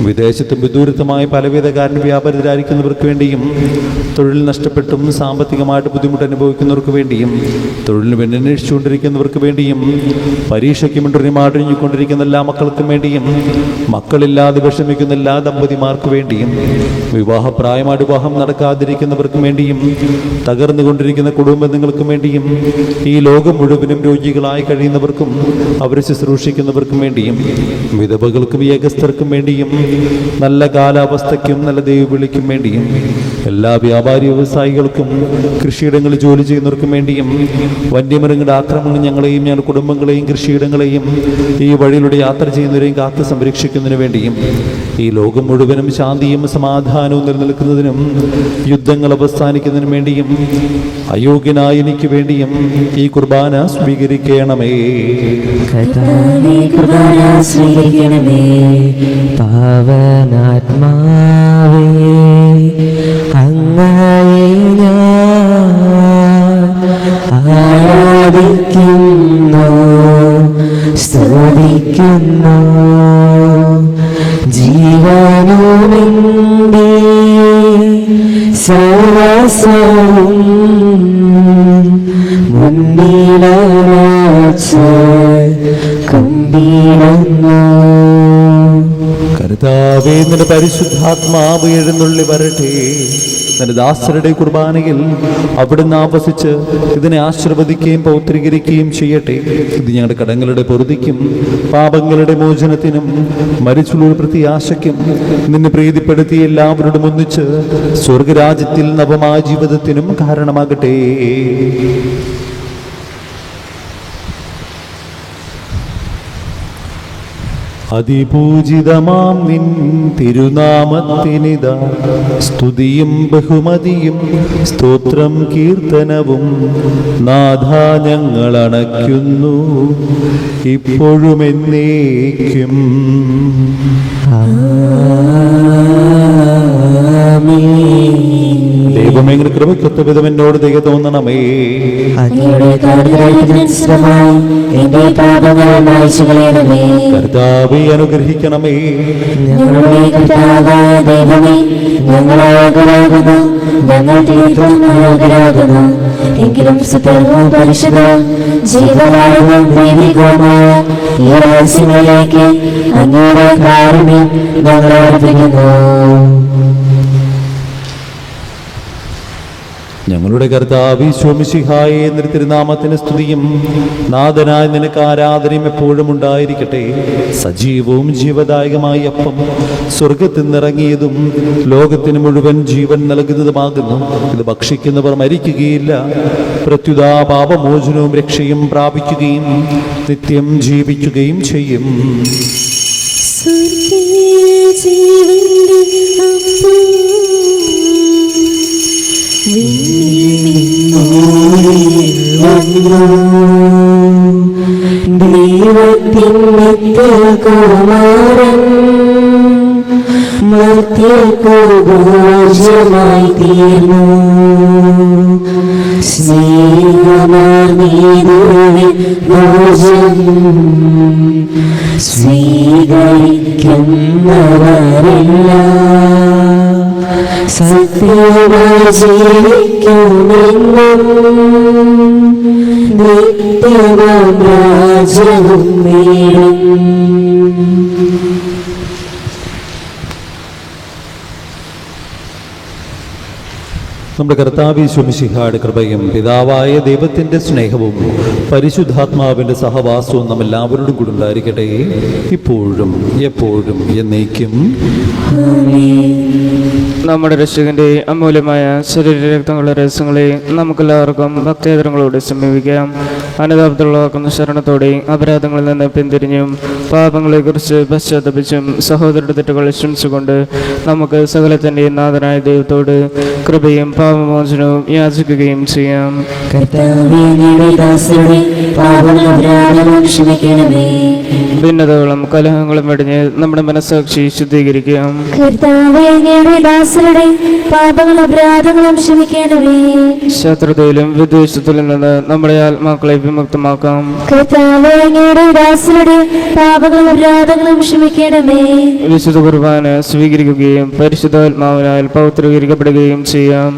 വിദേശത്തും വിദൂരത്തുമായ പലവിധ കാരണ വ്യാപാരത്തിലായിരിക്കുന്നവർക്ക് വേണ്ടിയും തൊഴിൽ നഷ്ടപ്പെട്ടും സാമ്പത്തികമായിട്ട് ബുദ്ധിമുട്ട് അനുഭവിക്കുന്നവർക്ക് വേണ്ടിയും തൊഴിലിന് വേണ്ടി അന്വേഷിച്ചുകൊണ്ടിരിക്കുന്നവർക്ക് വേണ്ടിയും പരീക്ഷയ്ക്ക് മുൻപൊരുമാടിഞ്ഞുകൊണ്ടിരിക്കുന്ന എല്ലാ മക്കൾക്കും വേണ്ടിയും മക്കളില്ലാതെ വിഷമിക്കുന്ന എല്ലാ ദമ്പതിമാർക്ക് വേണ്ടിയും വിവാഹപ്രായമായിട്ട് വിവാഹം നടക്കാതിരിക്കുന്നവർക്കും വേണ്ടിയും തകർന്നുകൊണ്ടിരിക്കുന്ന കുടുംബങ്ങൾക്കും വേണ്ടിയും ഈ ലോകം മുഴുവനും രോഗികളായി കഴിയുന്നവർക്കും അവരെ ശുശ്രൂഷിക്കുന്നവർക്കും വേണ്ടിയും വിധവകൾക്കും ഏകസ്ഥർക്കും വേണ്ടിയും നല്ല കാലാവസ്ഥയ്ക്കും നല്ല ദൈവവിളിക്കും വേണ്ടിയും എല്ലാ വ്യാപാരി വ്യവസായികൾക്കും കൃഷിയിടങ്ങളിൽ ജോലി ചെയ്യുന്നവർക്കും വേണ്ടിയും വന്യമൃഗങ്ങളുടെ ആക്രമണം ഞങ്ങളെയും ഞങ്ങളുടെ കുടുംബങ്ങളെയും കൃഷിയിടങ്ങളെയും ഈ വഴിയിലൂടെ യാത്ര ചെയ്യുന്നവരെയും കാത്തു സംരക്ഷിക്കുന്നതിന് വേണ്ടിയും ഈ ലോകം മുഴുവനും ശാന്തിയും സമാധാനവും നിലനിൽക്കുന്നതിനും യുദ്ധങ്ങൾ അവസാനിക്കുന്നതിനും വേണ്ടിയും അയോഗ്യനായ എനിക്ക് വേണ്ടിയും ഈ കുർബാന സ്വീകരിക്കണമേ. കർത്താവേ, കുർബാന സ്വീകരിക്കണമേ. പാവനാത്മാവേ, അങ്ങയെ ഞാൻ ആരാധിക്കുന്നു, സ്തുതിക്കുന്നു. ജീവനുമെന്റെ സർവസ്വവും മുൻപിലണച്ച് കുമ്പിടുന്നു. കർത്താവേ, നിന്റെ പരിശുദ്ധാത്മാവ് എഴുന്നള്ളി വരട്ടെ. നിന്റെ ദാസരുടെ കുർബാനയിൽ അവിടുന്ന് ആവസിച്ച് ഇതിനെ ആശീർവദിക്കുകയും പൗത്രീകരിക്കുകയും ചെയ്യട്ടെ. ഇത് ഞങ്ങളുടെ കടങ്ങളുടെ പൊറുതിക്കും പാപങ്ങളുടെ മോചനത്തിനും മരിച്ചുള്ള പ്രത്യാശയ്ക്കും നിന്നെ പ്രീതിപ്പെടുത്തി എല്ലാവരോടും ഒന്നിച്ച് സ്വർഗരാജ്യത്തിൽ നവമായ ജീവിതത്തിനും കാരണമാകട്ടെ. അതിപൂജിതമാം നിൻ തിരുനാമത്തിനിതാ സ്തുതിയും ബഹുമതിയും സ്തോത്രം കീർത്തനവും നാഥാ ഞങ്ങൾ അണയ്ക്കുന്നു ഇപ്പോഴും എന്നേക്കും. ആമേൻ. ദൈവമേ കൃപയ്ക്കൊത്ത വിധം എന്നോട് ദയ തോന്നണമേ. അങ്ങയുടെ കരുണയ്ക്കനുസൃതമായി എന്റെ പാപങ്ങൾ മായ്ച്ചു കളയണമേ. കർത്താവേ അനുഗ്രഹിക്കണമേ. ഞങ്ങളുടെ കർത്താവായ ദൈവമേ, ഞങ്ങൾ അയോഗ്യരാകുന്നു, ഞങ്ങൾ തീർത്തും അയോഗ്യരാകുന്നു. എങ്കിലും സുപ്രഭവും പരിശുദ്ധവും ജീവകാരണവും ദൈവികവുമായ ഈ രഹസ്യങ്ങളിലേക്ക് അങ്ങയുടെ കാരുണ്യം ഞങ്ങൾ അർപ്പിക്കുന്നു. ഞങ്ങളുടെ കർത്താവ് ഈശോ മിശിഹായേ, നിന്റെ തിരുനാമത്തിന് സ്തുതിയും നാഥനായ നിനക്ക് ആരാധനയും എപ്പോഴും ഉണ്ടായിരിക്കട്ടെ. സജീവവും ജീവദായകമായ അപ്പം സ്വർഗത്തിൽ നിന്നിറങ്ങിയതും ലോകത്തിന് മുഴുവൻ ജീവൻ നൽകുന്നതുമാകുന്നു. ഇത് ഭക്ഷിക്കുന്നവർ മരിക്കുകയില്ല, പ്രത്യുത പാപമോചനവും രക്ഷയും പ്രാപിക്കുകയും നിത്യം ജീവിക്കുകയും ചെയ്യും. ദൈവത്തിൻ നിത്യകുമാരൻ മർത്യർക്കു ഭോജ്യമായി തീർന്നു. സ്നേഹമാർന്നീതുവിൻ ഭോജ്യം സ്വീകരിക്കുന്നവരെല്ലാം സത്യമായി ജീവിക്കുമെന്നും നിത്യവും രാജ്യവും നേടും. നമ്മുടെ കർത്താവ് ഈശോ മിശിഹായുടെ കൃപയും പിതാവായ ദൈവത്തിൻ്റെ സ്നേഹവും പരിശുദ്ധാത്മാവിൻ്റെ സഹവാസവും നമ്മെല്ലാവരോടും കൂടെ ഉണ്ടായിരിക്കട്ടെ, ഇപ്പോഴും എപ്പോഴും എന്നേക്കും. നമ്മുടെ രക്ഷകന്റെ അമൂല്യമായ ശരീരരക്തങ്ങളുടെ രഹസ്യങ്ങളെ നമുക്കെല്ലാവർക്കും ഭക്തേതരങ്ങളോട് സമീപിക്കാം. അനുതാപത്തിലുള്ളവർക്കുന്ന ശരണത്തോടെ അപരാധങ്ങളിൽ നിന്ന് പിന്തിരിഞ്ഞും പാപങ്ങളെക്കുറിച്ച് പശ്ചാത്തപിച്ചും സഹോദരരുടെ തെറ്റുകൾ ക്ഷമിച്ചുകൊണ്ട് നമുക്ക് സകലത്തിൻ്റെ നാഥനായ ദൈവത്തോട് കൃപയും പാപമോചനവും യാചിക്കുകയും ചെയ്യാം. ഭിന്നതകളും കലഹങ്ങളും വെടിഞ്ഞ് നമ്മുടെ മനസ്സാക്ഷി ശുദ്ധീകരിക്കാം. ശത്രുതയിലും വിദ്വേഷത്തിലും നിന്ന് നമ്മുടെ ആത്മാക്കളെ വിമുക്തമാക്കാം. വിശുദ്ധ കുർബാന സ്വീകരിക്കുകയും പരിശുദ്ധാത്മാവിനാൽ പൗത്രീകരിക്കപ്പെടുകയും ചെയ്യാം.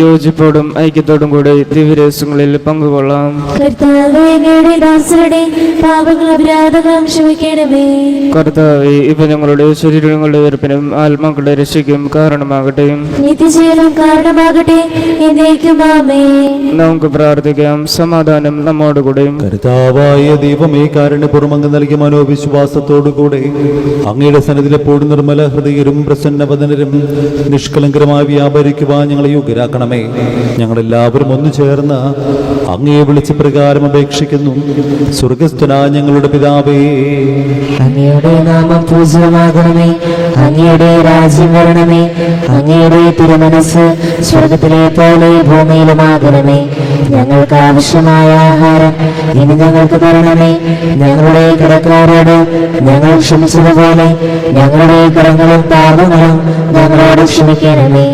യോജിപ്പോടും ഐക്യത്തോടും കൂടി ദിവ്യരഹസ്യങ്ങളിൽ പങ്കുകൊള്ളാം. കർത്താവേ, ഇപ്പൊ ഞങ്ങളുടെ ശരീരങ്ങളുടെ ഉയർപ്പിനും ആത്മാക്കളുടെ രക്ഷയ്ക്കും കാരണമാകട്ടെ. നമുക്ക് പ്രാർത്ഥിക്കാം. സമാധാനം നമ്മോടുകൂടെ. കർത്താവായ ദൈവമേ, കാരുണ്യപൂർവ്വം അങ്ങ് നൽകിയ മനോവിശ്വാസത്തോടുകൂടെ അങ്ങയുടെ സന്നിധിയിൽ എപ്പോഴും നിർമ്മല ഹൃദയരും പ്രസന്നവദനരും നിഷ്കളങ്കരമായി വ്യാപരിക്കുവാൻ ഞങ്ങളെ യോഗ്യരാക്കണമേ. ഞങ്ങളെല്ലാവരും ഒന്നു ചേർന്ന് അങ്ങയെ വിളിച്ച് പ്രകാരം അപേക്ഷിക്കുന്നു. സ്വർഗസ്ഥനായ ഞങ്ങളുടെ പിതാവേ, അങ്ങയുടെ നാമം പൂജ്യമാകണമേ, അങ്ങയുടെ രാജ്യം വരണമേ, അങ്ങയുടെ തിരുമനസ് സ്വർഗത്തിലെ പോലെ ഭൂമിയിലുമാകണമേ. ഞങ്ങൾക്ക് ആവശ്യമായ ആഹാരം ഇനി ഞങ്ങൾക്ക് തരണമേ. ഞങ്ങളുടെ കടക്കാരോട് ഞങ്ങൾ ക്ഷമിച്ചതുപോലെ ഞങ്ങളുടെ കടങ്ങളും പാപങ്ങളും ഞങ്ങളോട് ക്ഷമിക്കണമേ.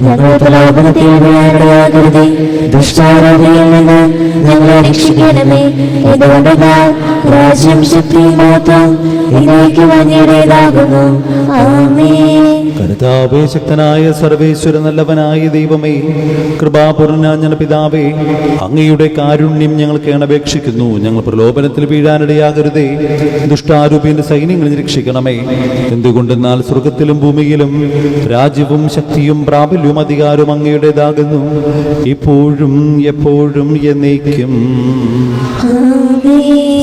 ഞങ്ങൾ പ്രലോഭനത്തിൽ വീഴാനിടയാകരുതേ, ദുഷ്ടാരോഗ്യയിൽ നിന്ന് ഞങ്ങളെ രക്ഷിക്കണമേ. എന്തുകൊണ്ടെന്നാൽ രാജ്യം, ശക്തിയും മഹത്വവും എന്നേക്കും അങ്ങയുടേതാകുന്നു. ആമേൻ. കർത്താവേ, ശക്തനായ സർവേശ്വര നല്ലവനായ ദൈവമേ, കൃപാപൂർണ്ണ പിതാവേ, അങ്ങയുടെ കാരുണ്യം ഞങ്ങൾക്ക് അപേക്ഷിക്കുന്നു. ഞങ്ങൾ പ്രലോഭനത്തിൽ വീഴാനിടയാകരുതേ, ദുഷ്ടാരൂപിന്റെ സൈന്യങ്ങളിൽ രക്ഷിക്കണമേ. എന്തുകൊണ്ടെന്നാൽ സ്വർഗത്തിലും ഭൂമിയിലും രാജ്യവും ശക്തിയും പ്രാബല്യവും അധികാരവും അങ്ങയുടേതാകുന്നു, ഇപ്പോഴും എപ്പോഴും എന്നേക്കും.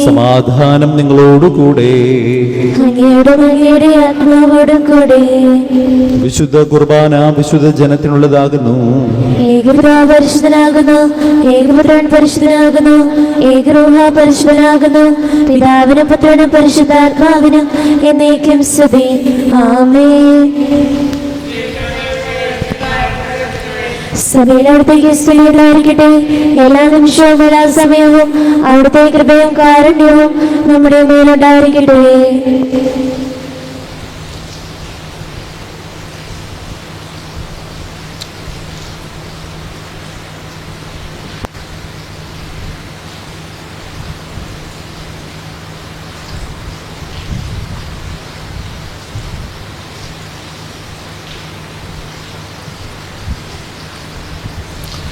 സമാധാനം നിങ്ങളോടുകൂടെ. വിശുദ്ധ കുർബാന വിശുദ്ധ ജനത്തിനുള്ളതാകുന്നു. പരിശുദ്ധനാകുന്നു, ഏകപുത്രൻ പരിശുദ്ധനാകുന്നു, ഏകരൂഹ പരിശുദ്ധനാകുന്നു, പിതാവിനും പുത്രനും പരിശുദ്ധാത്മാവിനും എന്നേക്കും സ്തുതി. ആമേൻ. സഭയിൽ അവിടുത്തേക്ക് സ്തുതിയുണ്ടായിരിക്കട്ടെ. എല്ലാ നിമിഷവും എല്ലാ സമയവും അവിടുത്തെ കൃപയും കാരുണ്യവും നമ്മുടെ മേലുണ്ടായിരിക്കട്ടെ.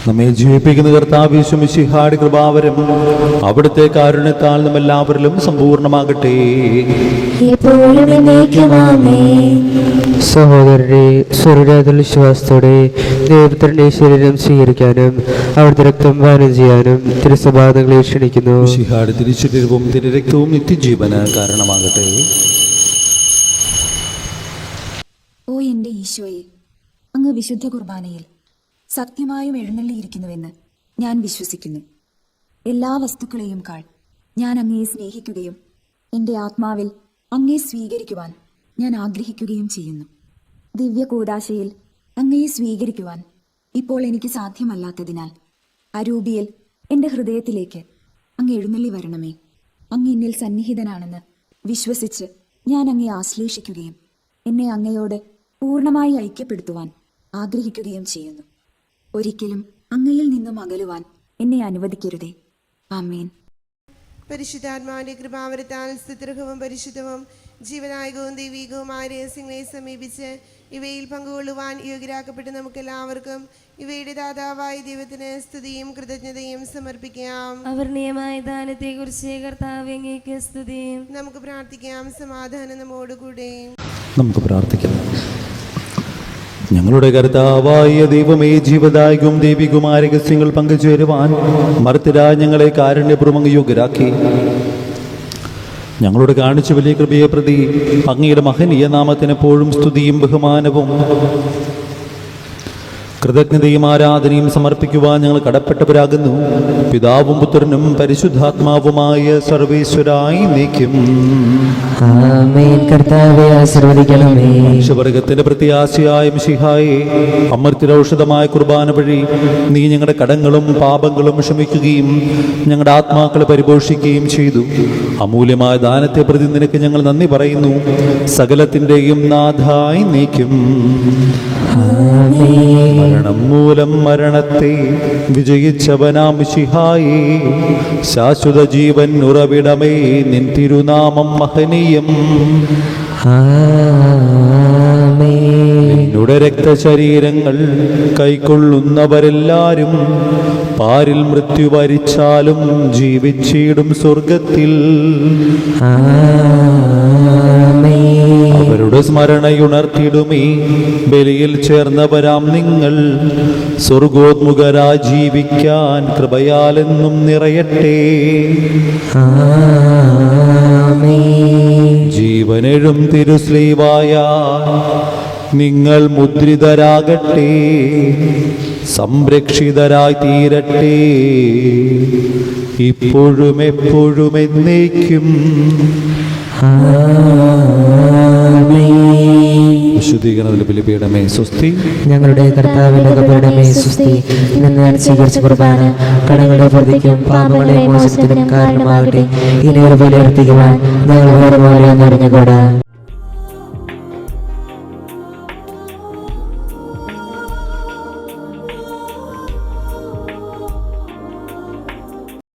നമ്മെ ജീവിപ്പിക്കുന്ന കർത്താവ് യേശു മിശിഹായുടെ കൃപാവരം അവിടുത്തെ കാരുണ്യത്താൽ നമ്മെല്ലാവരിലും സമ്പൂർണ്ണമാകട്ടെ. എപ്പോഴും എന്നേക്കും ആമേൻ. സഹോദരരെ, സ്വർഗരാജ്യത്തിൽ വിശ്വാസത്തോടെ ദൈവപുത്രന്റെ ശരീരം സ്വീകരിക്കാനും അവിടുത്തെ രക്തം പാനം ചെയ്യാനും തിരുസഭാതങ്ങളെ ക്ഷണിക്കുന്നു. മിശിഹായുടെ തിരുശരീരവും തിരുരക്തവും നിത്യജീവന് കാരണമാകട്ടെ. ഓ എൻ്റെ ഈശോയെ, അങ്ങ് വിശുദ്ധ കുർബാനയിൽ സത്യമായും എഴുന്നള്ളിയിരിക്കുന്നുവെന്ന് ഞാൻ വിശ്വസിക്കുന്നു. എല്ലാ വസ്തുക്കളെയും കാൾ ഞാൻ അങ്ങയെ സ്നേഹിക്കുകയും എൻ്റെ ആത്മാവിൽ അങ്ങയെ സ്വീകരിക്കുവാൻ ഞാൻ ആഗ്രഹിക്കുകയും ചെയ്യുന്നു. ദിവ്യ കൂദാശയിൽ അങ്ങയെ സ്വീകരിക്കുവാൻ ഇപ്പോൾ എനിക്ക് സാധ്യമല്ലാത്തതിനാൽ അരൂപിയിൽ എൻ്റെ ഹൃദയത്തിലേക്ക് അങ്ങ് എഴുന്നള്ളി വരണമേ. അങ്ങ് എന്നിൽ സന്നിഹിതനാണെന്ന് വിശ്വസിച്ച് ഞാൻ അങ്ങയെ ആശ്ലേഷിക്കുകയും എന്നെ അങ്ങയോട് പൂർണ്ണമായി ഐക്യപ്പെടുത്തുവാൻ ആഗ്രഹിക്കുകയും ചെയ്യുന്നു. ഒരിക്കലും അങ്ങയിൽ നിന്നും അകലുവാൻ എന്നെ അനുവദിക്കരുതേ. ആമേൻ. പരിശുദ്ധാത്മാവിന്റെ കൃപാവരത്താൽ സ്തുത്യർഹവും പരിശുദ്ധവും ജീവനായകവും ദൈവികവുമായ രഹസ്യങ്ങളെ സമീപിച്ച് ഇവയിൽ പങ്കുകൊള്ളുവാൻ യോഗ്യരാക്കപ്പെട്ട് നമുക്കെല്ലാവർക്കും ഇവയുടെ ദാതാവായ ദൈവത്തിന് സ്തുതിയും കൃതജ്ഞതയും സമർപ്പിക്കാം. അവർണീയമായ ദാനത്തെക്കുറിച്ച് കർത്താവേ അങ്ങേക്ക് സ്തുതി. നമുക്ക് പ്രാർത്ഥിക്കാം. സമാധാനം നമ്മോടുകൂടെ. നമുക്ക് പ്രാർത്ഥിക്കാം. ഞങ്ങളുടെ കർത്താവായ ദൈവമേ, ജീവദായകവും ദൈവികവുമായ രഹസ്യങ്ങൾ പങ്കുചേരുവാൻ മർത്യരായ ഞങ്ങളെ കാരുണ്യപൂർവ്വം യോഗ്യരാക്കി. ഞങ്ങളോട് കാണിച്ച വലിയ കൃപയെ പ്രതി അങ്ങയുടെ മഹനീയ നാമത്തിന് എപ്പോഴും സ്തുതിയും ബഹുമാനവും കൃതജ്ഞതയും ആരാധനയും സമർപ്പിക്കുവാൻ ഞങ്ങൾ കടപ്പെട്ടവരാകുന്നു. പിതാവും പുത്രനും പരിശുദ്ധാത്മാവുമായ സർവേശ്വരായി നീക്കും. ആമേൻ. കർത്താവേ ആശീർവദിക്കണമേ. മനുഷ്യവർഗത്തിന്റെ പ്രത്യാശയായ മിശിഹായെ, അമർത്യൗഷധമായ കുർബാന വഴി നീ ഞങ്ങളുടെ കടങ്ങളും പാപങ്ങളും ക്ഷമിക്കുകയും ഞങ്ങളുടെ ആത്മാക്കളെ പരിപോഷിക്കുകയും ചെയ്തു. അമൂല്യമായ ദാനത്തെ പ്രതി നിനക്ക് ഞങ്ങൾ നന്ദി പറയുന്നു. സകലത്തിന്റെയും നാഥായി നീക്കും. മരണം മൂലം മരണത്തെ വിജയിച്ചവനാം മിശിഹായേ, ശാശ്വത ജീവൻ ഉറവിടമേ, നിൻ തിരുനാമം മഹനീയം. നിന്നുടെ രക്തശരീരങ്ങൾ കൈക്കൊള്ളുന്നവരെല്ലാരും പാരിൽ മൃത്യു വരിച്ചാലും ജീവിച്ചിടും സ്വർഗത്തിൽ. അവരുടെ സ്മരണയുണർത്തിടുമേ. ബലിയിൽ ചേർന്നവരാം നിങ്ങൾ സ്വർഗോന്മുഖരായി ജീവിക്കാൻ കൃപയാലെന്നും നിറയട്ടെ. ജീവനെഴും തിരുസ്ലീവായ നിങ്ങൾ മുദ്രിതരാകട്ടെ, സംരക്ഷിതരായി തീരട്ടെ, ഇപ്പോഴും എപ്പോഴും എന്നേക്കും. വിശുദ്ധീകരണത്തിന്റെ ബലിപീഠമേ സ്വസ്തി. ഞങ്ങളുടെ കർത്താവിന്റെ കൃപയുടെ സ്വസ്തി. ഇന്ന് ഞാൻ സ്വീകരിച്ച കുർബാന കടങ്ങളുടെ പ്രതിക്കും പാപങ്ങളുടെ മോചനത്തിനും കാരണമാകട്ടെ. ഇനി ഒരു ബലി അർപ്പിക്കുവാൻ ഞങ്ങൾ വേറെ പോലെ അറിഞ്ഞുകൂടാ.